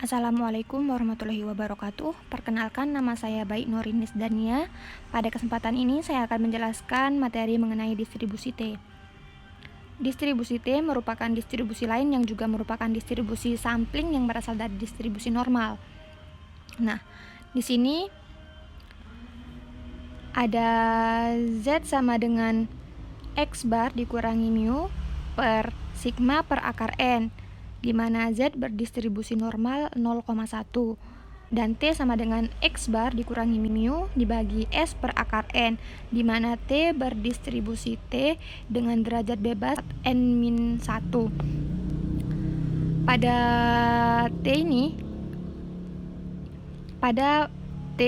Assalamualaikum warahmatullahi wabarakatuh. Perkenalkan, nama saya Baik Nurinis Dania. Pada kesempatan ini saya akan menjelaskan materi mengenai distribusi T. Distribusi T merupakan distribusi lain yang juga merupakan distribusi sampling yang berasal dari distribusi normal. Nah, di sini ada Z sama dengan X bar dikurangi mu per sigma per akar N, di mana Z berdistribusi normal 0,1 dan T sama dengan X bar dikurangi mu dibagi S per akar N, di mana T berdistribusi T dengan derajat bebas N-1. Pada T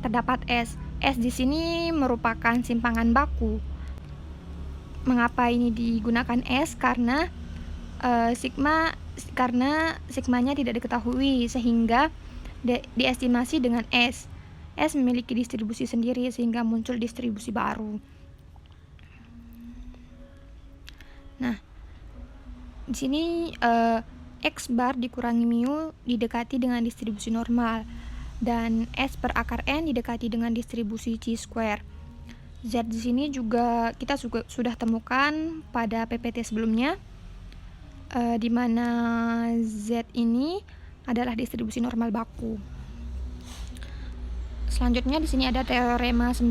terdapat S. S di sini merupakan simpangan baku. Mengapa ini digunakan S? Karena sigmanya tidak diketahui, sehingga diestimasi dengan S. S memiliki distribusi sendiri sehingga muncul distribusi baru. Nah, di sini X bar dikurangi mu didekati dengan distribusi normal dan S per akar N didekati dengan distribusi chi-square. Z di sini juga kita sudah temukan pada PPT sebelumnya, di mana Z ini adalah distribusi normal baku. Selanjutnya di sini ada teorema 9.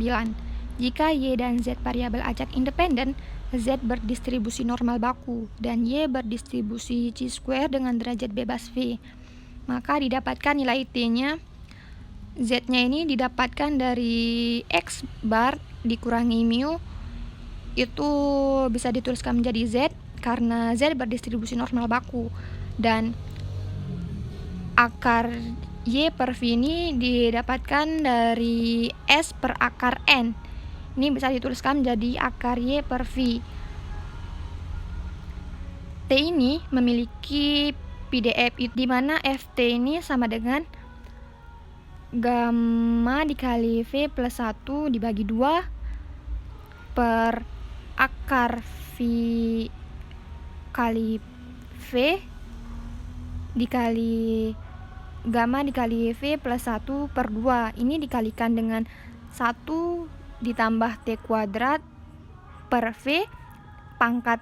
Jika Y dan Z variabel acak independen, Z berdistribusi normal baku dan Y berdistribusi chi-square dengan derajat bebas V, maka didapatkan nilai T-nya. Z-nya ini didapatkan dari X bar dikurangi mu, itu bisa dituliskan menjadi Z karena Z berdistribusi normal baku, dan akar Y per V ini didapatkan dari S per akar N. Ini bisa dituliskan menjadi akar Y per V. T ini memiliki PDF di mana FT ini sama dengan gamma dikali V plus 1 dibagi 2 per akar V kali V dikali gamma dikali V plus 1 per 2. Ini dikalikan dengan 1 ditambah T kuadrat per V pangkat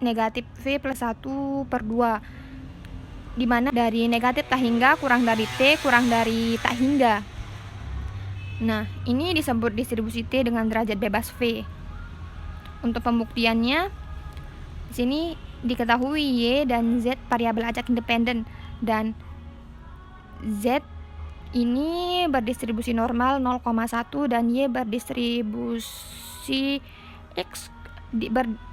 negatif V plus 1 per 2, di mana dari negatif tak hingga kurang dari T kurang dari tak hingga. Nah, ini disebut distribusi T dengan derajat bebas V. Untuk pembuktiannya, di sini diketahui Y dan Z variabel acak independen, dan Z ini berdistribusi normal 0,1 dan Y berdistribusi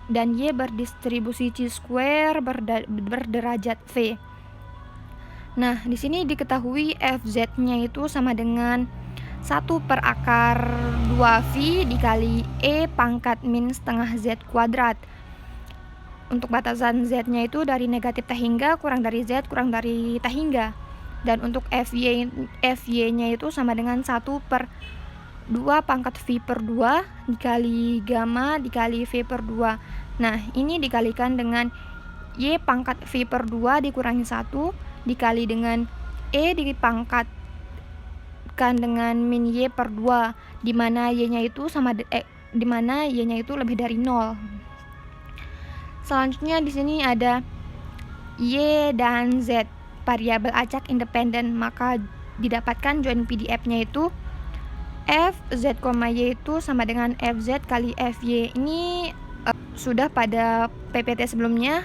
dan Y berdistribusi chi-square berderajat V. Nah, di sini diketahui FZ-nya itu sama dengan 1 per akar 2V dikali E pangkat min setengah Z kuadrat. Untuk batasan Z-nya itu dari negatif tak hingga kurang dari Z kurang dari tak hingga. Dan untuk FY-nya itu sama dengan 1 per 2 pangkat V per 2 dikali gamma dikali V per 2. Nah, ini dikalikan dengan Y pangkat V per 2 dikurangi 1 dikali dengan E dipangkatkan dengan min Y per 2, di mana Y-nya itu lebih dari 0. Selanjutnya di sini ada Y dan Z variabel acak independen, maka didapatkan join PDF-nya itu F Z, Y itu sama dengan FZ kali FY. Ini sudah pada PPT sebelumnya.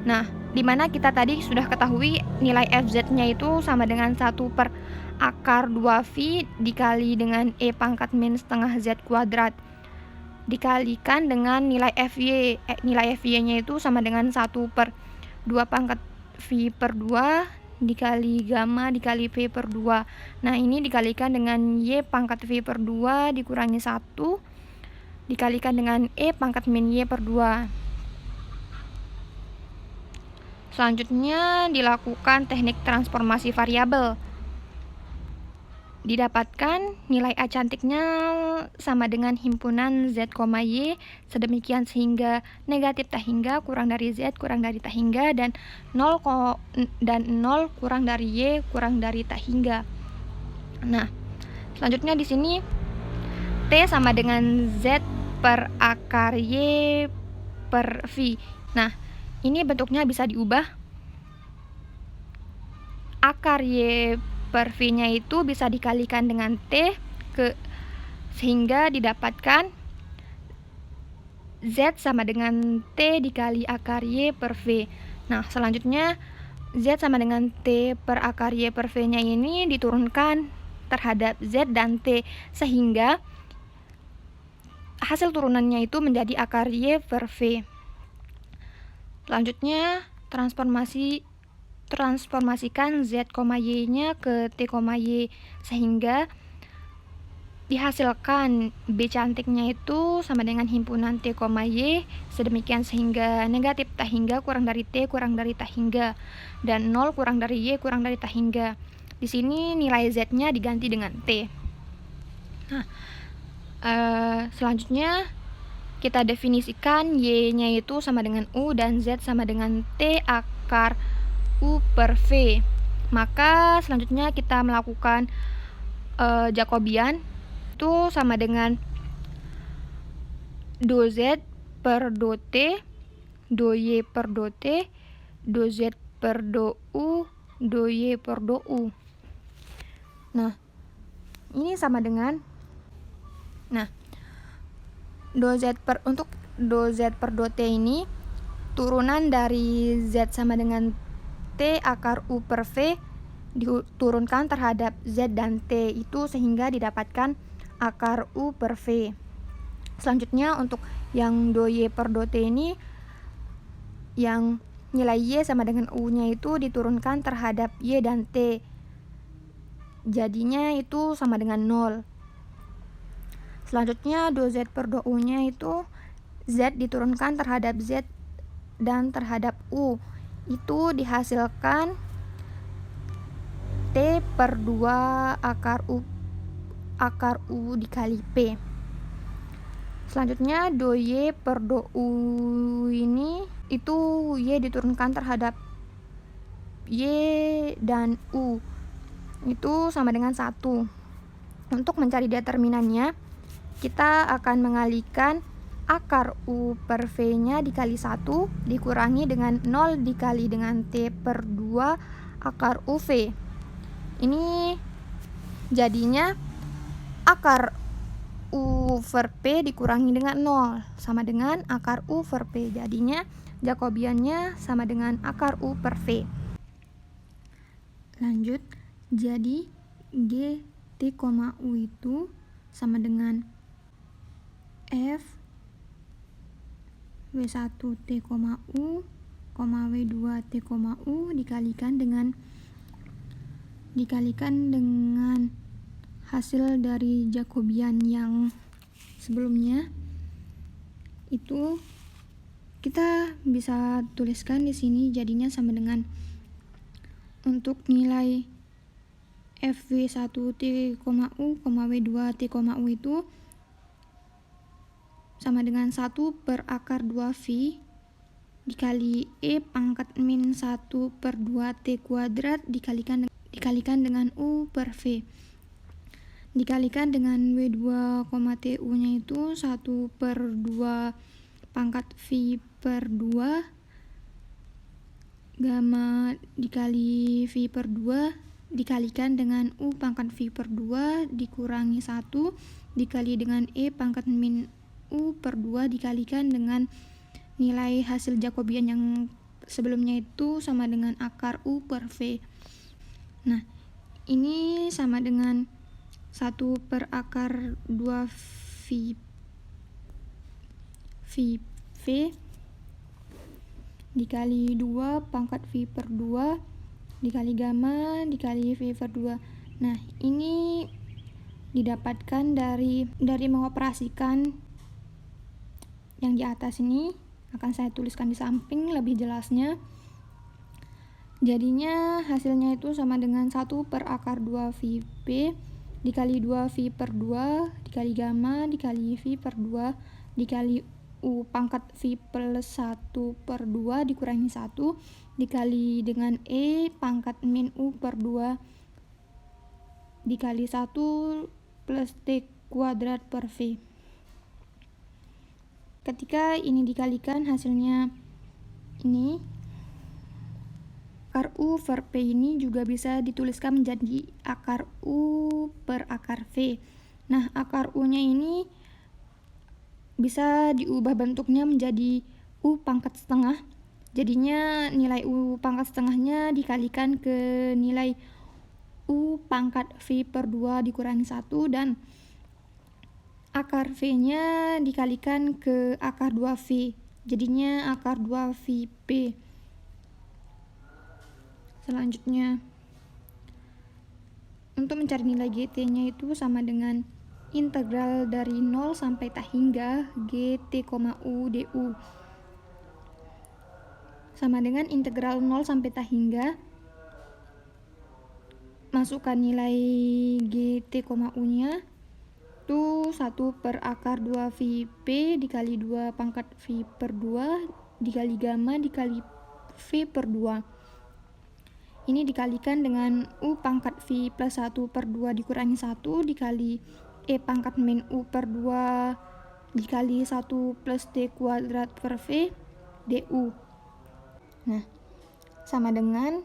Nah, di mana kita tadi sudah ketahui nilai FZ-nya itu sama dengan 1 per akar 2V dikali dengan E pangkat min setengah Z kuadrat dikalikan dengan nilai FY. Nilai FY-nya itu sama dengan 1 per 2 pangkat V per 2 dikali gamma dikali V per 2. Nah, ini dikalikan dengan Y pangkat V per 2 dikurangi 1 dikalikan dengan E pangkat min Y per 2. Selanjutnya dilakukan teknik transformasi variabel. didapatkan nilai A cantiknya sama dengan himpunan Z, Y, sedemikian sehingga negatif tak hingga kurang dari Z kurang dari tak hingga dan 0 kurang dari Y kurang dari tak hingga. Nah, selanjutnya di sini T sama dengan Z per akar Y per V. Nah, ini bentuknya bisa diubah. Akar Y per V-nya itu bisa dikalikan dengan T sehingga didapatkan Z sama dengan T dikali akar Y per V. Nah, selanjutnya Z sama dengan T per akar Y per V-nya ini diturunkan terhadap Z dan T sehingga hasil turunannya itu menjadi akar Y per V. Selanjutnya transformasikan Z, Y-nya ke T, Y sehingga dihasilkan B cantiknya itu sama dengan himpunan T, Y sedemikian sehingga negatif tak hingga kurang dari T kurang dari tak hingga dan 0 kurang dari Y kurang dari tak hingga. Di sini nilai Z-nya diganti dengan T. Nah, selanjutnya kita definisikan Y-nya itu sama dengan U dan Z sama dengan T akar U per V. Maka selanjutnya kita melakukan Jacobian itu sama dengan do Z per do T, do Y per do T, do Z per do U, do Y per do U. Nah, ini sama dengan untuk do Z per do T ini turunan dari Z sama dengan T akar U per V diturunkan terhadap Z dan T itu sehingga didapatkan akar U per V. Selanjutnya untuk yang do Y per do T ini yang nilai Y sama dengan U-nya itu diturunkan terhadap Y dan T. Jadinya itu sama dengan 0. Selanjutnya do Z per do U-nya itu Z diturunkan terhadap Z dan terhadap U. Itu dihasilkan T per 2 akar U dikali P. Selanjutnya do Y per do U ini itu Y diturunkan terhadap Y dan U. Itu sama dengan 1. Untuk mencari determinannya, kita akan mengalihkan akar U per V-nya dikali 1 dikurangi dengan 0 dikali dengan T per 2 akar UV. Ini jadinya akar U per P dikurangi dengan 0 sama dengan akar U per P. Jadinya Jacobiannya sama dengan akar U per V. Lanjut, jadi G, T, U itu sama dengan F W1 T, U, W2 T, U dikalikan dengan hasil dari Jacobian yang sebelumnya. Itu kita bisa tuliskan di sini jadinya sama dengan untuk nilai FW1 T, U, W2 T, U itu sama dengan 1 per akar 2V dikali E pangkat min 1 per 2 T kuadrat dikalikan dengan U per V. Dikalikan dengan W2, TU nya itu 1 per 2 pangkat V per 2 gamma dikali V per 2 dikalikan dengan U pangkat V per 2 dikurangi 1 dikali dengan E pangkat min U per 2 dikalikan dengan nilai hasil Jacobian yang sebelumnya itu sama dengan akar U per V. Nah, ini sama dengan 1 per akar 2 V dikali 2 pangkat V per 2 dikali gamma dikali V per 2. Nah, ini didapatkan dari mengoperasikan yang di atas ini. Akan saya tuliskan di samping lebih jelasnya. Jadinya hasilnya itu sama dengan 1 per akar 2 VP dikali 2V per 2 dikali gamma dikali V per 2 dikali U pangkat V plus 1 per 2 dikurangi 1 dikali dengan E pangkat min U per 2 dikali 1 plus T kuadrat per V. Ketika ini dikalikan hasilnya ini, akar U per P ini juga bisa dituliskan menjadi akar U per akar V. Nah, akar U-nya ini bisa diubah bentuknya menjadi U pangkat setengah. Jadinya nilai U pangkat setengahnya dikalikan ke nilai U pangkat V per 2 dikurangi 1 dan akar V-nya dikalikan ke akar 2V. Jadinya akar 2VP. Selanjutnya, untuk mencari nilai GT-nya itu sama dengan integral dari 0 sampai tak hingga GT, U du. Sama dengan integral 0 sampai tak hingga, masukkan nilai GT, U-nya itu 1 per akar 2VP dikali 2 pangkat V per 2 dikali gamma dikali V per 2. Ini dikalikan dengan U pangkat V plus 1 per 2 dikurangi 1 dikali E pangkat min U per 2 dikali 1 plus T kuadrat per V du. Nah, sama dengan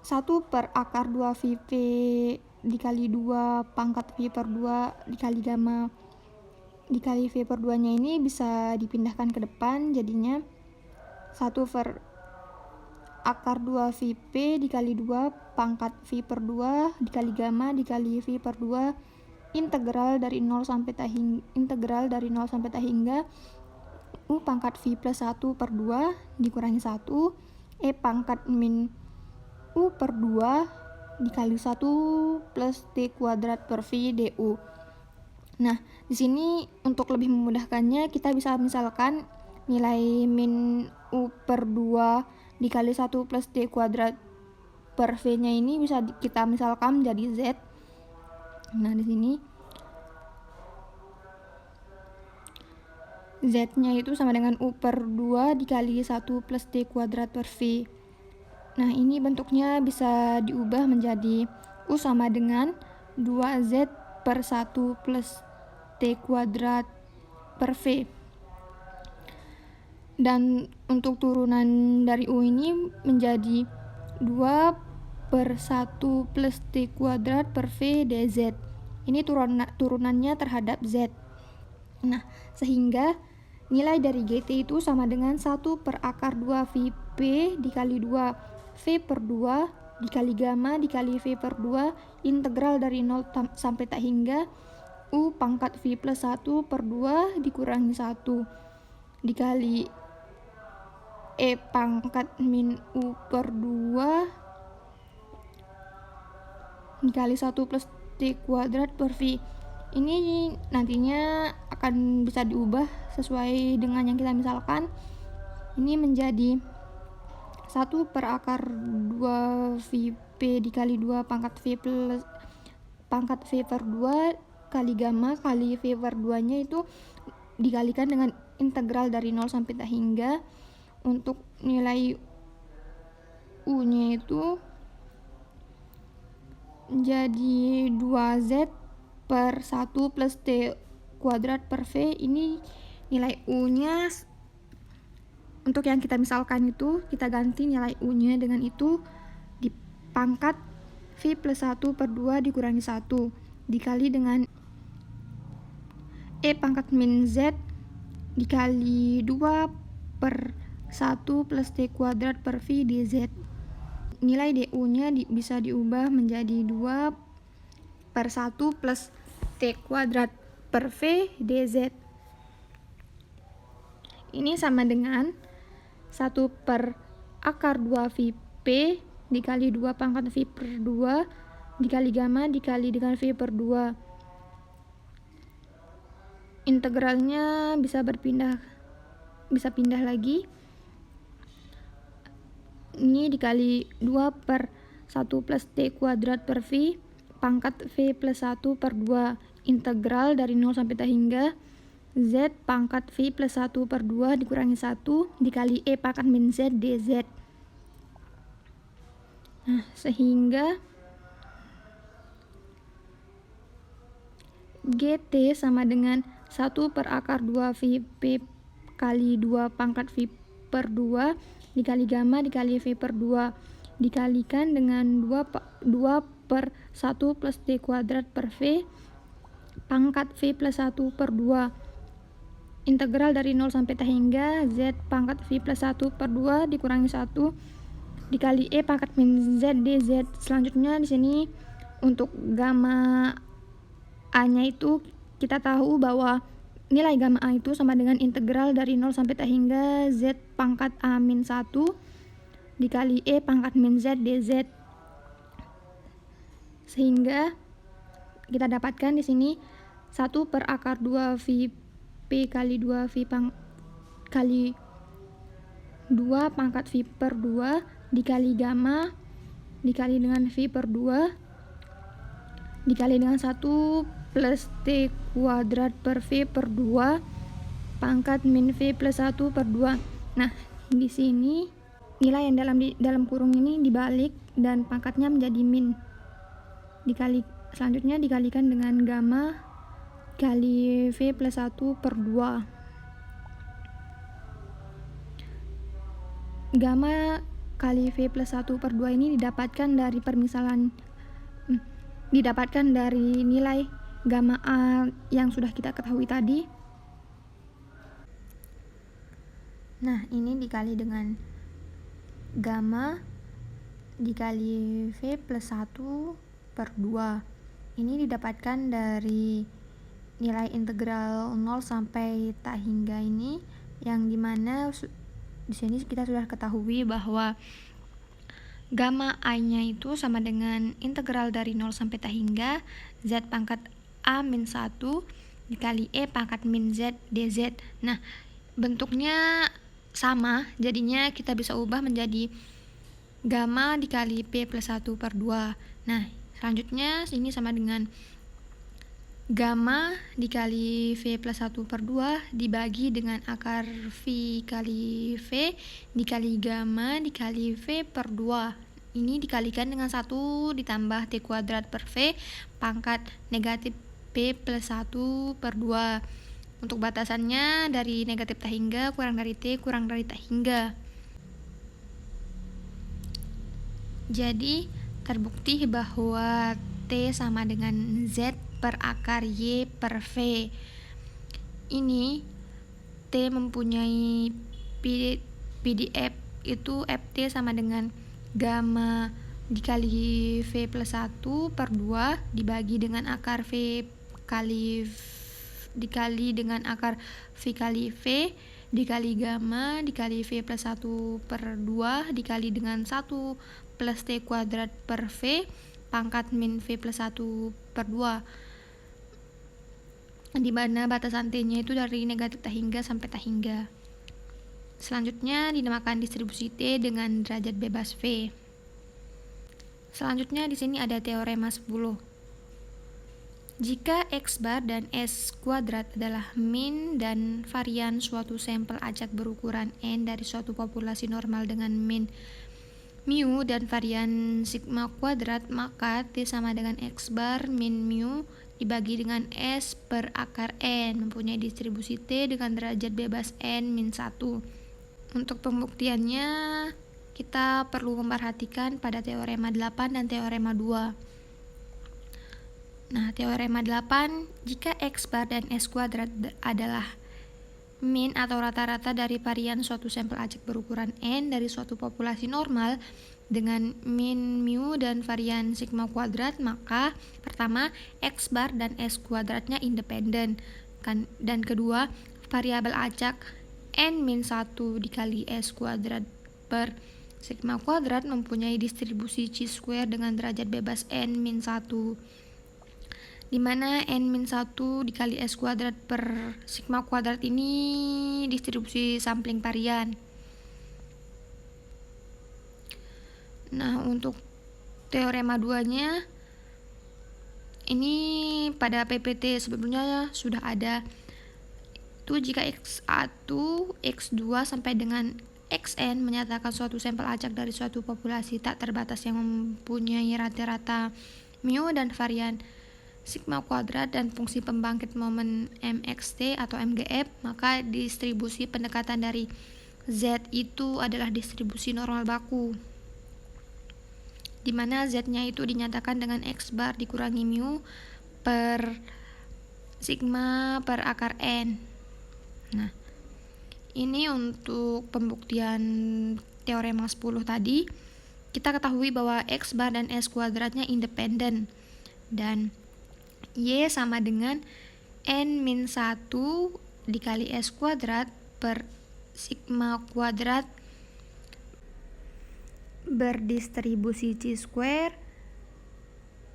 1 per akar 2VP dikali 2 pangkat V per 2 dikali gamma dikali V per 2 nya ini bisa dipindahkan ke depan, jadinya 1 per akar 2VP dikali 2 pangkat V per 2 dikali gamma dikali V per 2 integral dari 0 sampai tak hingga U pangkat V plus 1 per 2 dikurangi 1 E pangkat min U per 2 dikali 1 plus T kuadrat per V du. Nah, di sini untuk lebih memudahkannya kita bisa misalkan nilai min U per 2 dikali 1 plus T kuadrat per V-nya ini bisa kita misalkan menjadi Z. Nah, di sini Z-nya itu sama dengan U per 2 dikali 1 plus T kuadrat per V. Nah, ini bentuknya bisa diubah menjadi U sama dengan 2Z per 1 plus T kuadrat per V. Dan untuk turunan dari U ini menjadi 2 per 1 plus T kuadrat per V dz. Ini turunannya terhadap Z. Nah, sehingga nilai dari GT itu sama dengan 1 per akar 2VP dikali 2 V per 2 dikali gamma dikali V per 2 integral dari 0 sampai tak hingga U pangkat V plus 1 per 2 dikurangi 1 dikali E pangkat min U per 2 dikali 1 plus T kuadrat per V. Ini nantinya akan bisa diubah sesuai dengan yang kita misalkan. Ini menjadi 1 per akar 2VP dikali 2 pangkat V per 2 kali gamma kali V per 2 nya itu dikalikan dengan integral dari 0 sampai tak hingga. Untuk nilai U nya itu jadi 2Z per 1 plus T kuadrat per V. Ini nilai U nya untuk yang kita misalkan itu kita ganti nilai U nya dengan itu dipangkat V plus 1 per 2 dikurangi 1 dikali dengan E pangkat min Z dikali 2 per 1 plus T kuadrat per V dz. Nilai du nya bisa diubah menjadi 2 per 1 plus T kuadrat per V dz. Ini sama dengan 1 per akar 2VP dikali 2 pangkat V per 2 dikali gamma dikali dengan V per 2. Integralnya bisa pindah lagi. Ini dikali 2 per 1 plus T kuadrat per V pangkat V plus 1 per 2 integral dari 0 sampai T hingga Z pangkat V plus 1 per 2 dikurangi 1 dikali E pangkat min Z dz. Nah, sehingga GT sama dengan 1 per akar 2 VP kali 2 pangkat V per 2 dikali gamma dikali V per 2 dikalikan dengan 2 per 1 plus T kuadrat per V pangkat V plus 1 per 2 integral dari 0 sampai T hingga Z pangkat V plus 1 per 2 dikurangi 1 dikali E pangkat min Z dz. Selanjutnya di sini untuk gamma A-nya itu kita tahu bahwa nilai gamma A itu sama dengan integral dari 0 sampai T hingga Z pangkat A min 1 dikali E pangkat min Z dz. Sehingga kita dapatkan di sini 1 per akar 2 VP kali 2 V kali 2 pangkat V per 2 dikali gamma dikali dengan V per 2 dikali dengan 1 plus T kuadrat per V per 2 pangkat min V plus 1 per 2. Nah, di sini nilai yang dalam kurung ini dibalik dan pangkatnya menjadi min. Selanjutnya dikalikan dengan gamma kali V plus 1 per 2. Gamma kali V plus 1 per 2 ini didapatkan dari nilai gamma A yang sudah kita ketahui tadi. Nah, ini dikali dengan gamma dikali V plus 1 per 2. Ini didapatkan dari nilai integral 0 sampai T hingga ini, yang dimana di sini kita sudah ketahui bahwa gamma A-nya itu sama dengan integral dari 0 sampai T hingga Z pangkat A min 1 dikali E pangkat min Z dz. Nah, bentuknya sama, jadinya kita bisa ubah menjadi gamma dikali P plus 1 per 2. Nah, selanjutnya sini sama dengan gamma dikali V plus 1 per 2 dibagi dengan akar V kali V dikali gamma dikali V per 2. Ini dikalikan dengan 1 ditambah T kuadrat per V pangkat negatif P plus 1 per 2. Untuk batasannya dari negatif T hingga kurang dari T kurang dari T hingga. Jadi terbukti bahwa T sama dengan Z per akar Y per V. Ini T mempunyai PDF itu FT sama dengan gamma dikali V plus 1 per 2 dibagi dengan akar V dikali dengan akar V kali V dikali gamma dikali V plus 1 per 2 dikali dengan 1 plus T kuadrat per V pangkat min V plus 1 per 2, di mana batasan T-nya itu dari negatif T hingga sampai T hingga. Selanjutnya dinamakan distribusi T dengan derajat bebas V. Selanjutnya di sini ada teorema 10. Jika X bar dan S kuadrat adalah min dan varian suatu sampel acak berukuran N dari suatu populasi normal dengan min mu dan varian sigma kuadrat, maka T sama dengan X bar min mu dibagi dengan S per akar N mempunyai distribusi T dengan derajat bebas N min 1. Untuk pembuktiannya kita perlu memperhatikan pada teorema 8 dan teorema 2. Nah, teorema 8, jika X bar dan S kuadrat adalah min atau rata-rata dari varian suatu sampel acak berukuran N dari suatu populasi normal dengan min mu dan varian sigma kuadrat, maka pertama X bar dan S kuadratnya independen dan kedua variabel acak N min 1 dikali S kuadrat per sigma kuadrat mempunyai distribusi chi-square dengan derajat bebas N min 1, di mana N-1 dikali S kuadrat per sigma kuadrat ini distribusi sampling varian. Nah, untuk teorema 2-nya ini pada PPT sebelumnya sudah ada. Itu jika X1, X2 sampai dengan Xn menyatakan suatu sampel acak dari suatu populasi tak terbatas yang mempunyai rata-rata mu dan varian sigma kuadrat dan fungsi pembangkit momen mxt atau mgf, maka distribusi pendekatan dari Z itu adalah distribusi normal baku, di mana Z-nya itu dinyatakan dengan X bar dikurangi mu per sigma per akar N. Nah, ini untuk pembuktian teorema 10 tadi. Kita ketahui bahwa X bar dan S kuadratnya independen dan Y sama dengan N-1 dikali S kuadrat per sigma kuadrat berdistribusi C square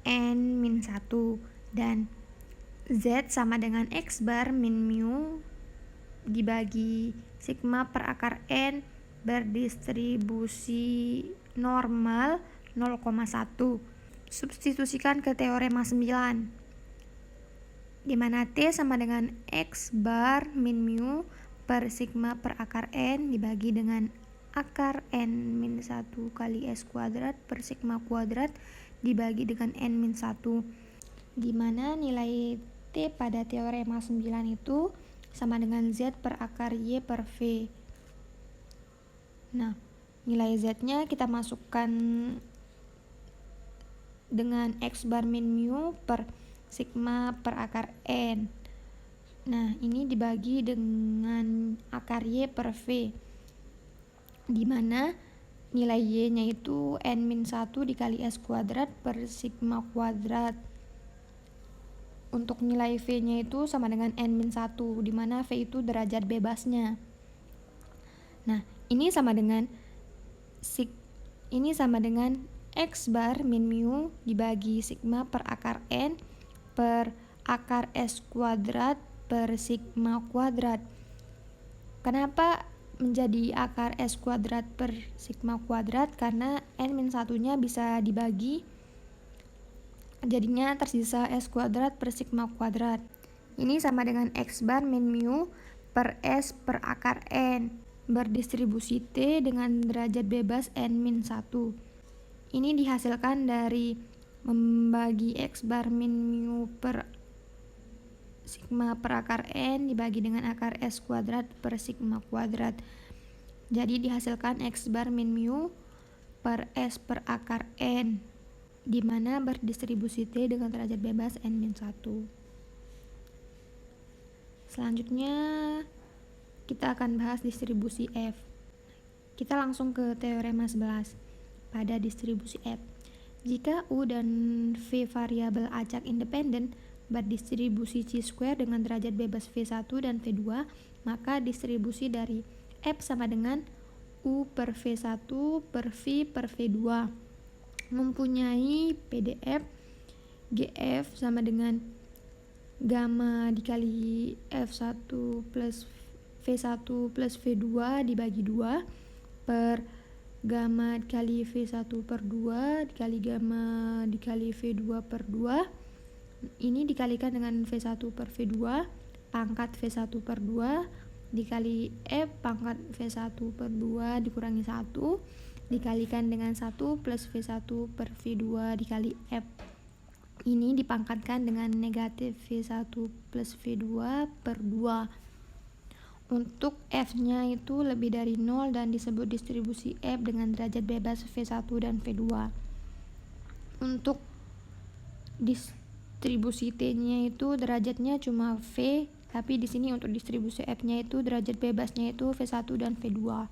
N-1 dan Z sama dengan X bar min mu dibagi sigma per akar N berdistribusi normal 0,1. Substitusikan ke teorema 9 di mana T sama dengan X bar min mu per sigma per akar N dibagi dengan akar N-1 kali S kuadrat per sigma kuadrat dibagi dengan N-1, di mana nilai T pada teorema 9 itu sama dengan Z per akar Y per V. Nah, nilai Z-nya kita masukkan dengan X bar min mu per sigma per akar N. Nah, ini dibagi dengan akar Y per V, di mana nilai Y-nya itu N-1 dikali S kuadrat per sigma kuadrat. Untuk nilai V-nya itu sama dengan N-1, di mana V itu derajat bebasnya. Nah, ini sama dengan X bar min mu dibagi sigma per akar N per akar S kuadrat per sigma kuadrat. Kenapa menjadi akar S kuadrat per sigma kuadrat? Karena N-1 nya bisa dibagi, jadinya tersisa S kuadrat per sigma kuadrat. Ini sama dengan X bar min mu per S per akar N berdistribusi T dengan derajat bebas N-1. Ini dihasilkan dari membagi X bar min mu per sigma per akar N dibagi dengan akar S kuadrat per sigma kuadrat. Jadi dihasilkan X bar min mu per S per akar N, di mana berdistribusi T dengan derajat bebas N-1. Selanjutnya kita akan bahas distribusi F. Kita langsung ke teorema 11. Pada distribusi F, jika U dan V variabel acak independen berdistribusi C square dengan derajat bebas V1 dan V2, maka distribusi dari F sama dengan U per V1 per V per V2 mempunyai PDF GF sama dengan gamma dikali F1 plus V1 plus V2 dibagi 2 per gamma dikali V1 per 2 dikali gamma dikali V2 per 2. Ini dikalikan dengan V1 per V2 pangkat V1 per 2 dikali F pangkat V1 per 2 dikurangi 1 dikalikan dengan 1 plus V1 per V2 dikali F. Ini dipangkatkan dengan negatif V1 plus V2 per 2. Untuk F-nya itu lebih dari 0 dan disebut distribusi F dengan derajat bebas V1 dan V2. Untuk distribusi T-nya itu derajatnya cuma V, tapi di sini untuk distribusi F-nya itu derajat bebasnya itu V1 dan V2.